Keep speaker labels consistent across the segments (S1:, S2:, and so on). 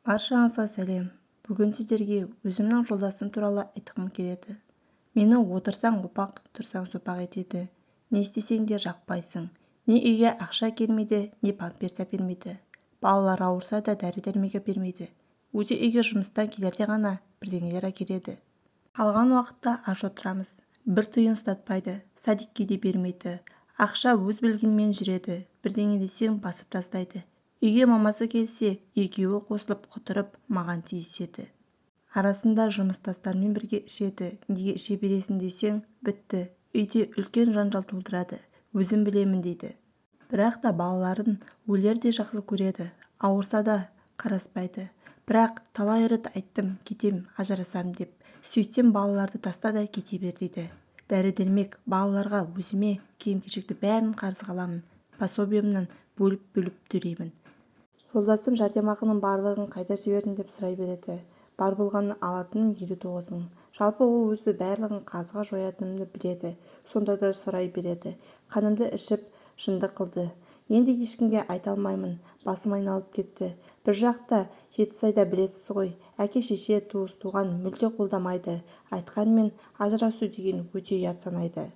S1: Баршаңызға сәлем. Бүгін сіздерге өзімнің жолдасым туралы айтқым келеді. Мені отырсаң опақ, тұрсаң сопақ етеді. Не істесең де жақпайсың. Не үйге ақша келмейді, не памперс әпермейді. Балалар ауырса да дәрі-дәрмек әпермейді. Өзі үйге жұмыстан келерде ғана бірдеңелер әкеледі. Қалған уақытта аш отырамыз. Бір тиын ұстатпайды, садикке де бермейді. Ақша өз білгенмен жүреді. Бірдеңе десең басып тастайды. Үйге мамасы келсе, екеуі қосылып құтырып маған тиіседі. Арасында жұмыстастармен бірге ішеді. Неге іше бересің десең, бітті. Үйде үлкен жанжал тудырады. Өзім білемін дейді. Бірақ та балаларын өлер де жақсы көреді. Ауырса да қараспайды. Бірақ талай рет айттым, кетем, ажырасам деп. Сөйтсем балаларды таста да кете бер дейді. Дәрі-дәрмек балаларға өзіме киім-кешекті бәрін қарызға аламын. Пособиемнан бөліп төлеймін. Жолдасым жәрдемақының барлығын қайда жібердің деп сұрай береді. Бар болғаны алатыным 59 мың. Жалпы ол өзі барлығын қарызға жоятынымды біледі. Сонда да сұрай береді. Қанымды ішіп жынды қылды. Енді ешкімге айта алмаймын. Басым айналып кетті. Bir жақта Жетісайда білесіз ғой. Әке-шеше, туыс-туған мүлде қолдамайды. Айтқанмен ажырасу деген өте ұят санайды.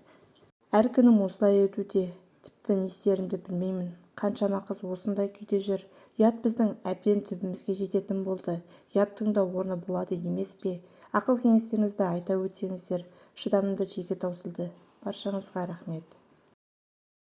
S1: Әр күнім осылай өтуде. Тіпті не істерімді білмеймін. Қаншама қыз осындай күйде жүр. Ұят біздің әбден түбімізге жететін болды. Ұяттың да орны болады емес пе? Ақыл-кеңестеріңізді айта өтсеңіздер. Шыдамымды жеге таусылды. Баршаңызға рахмет.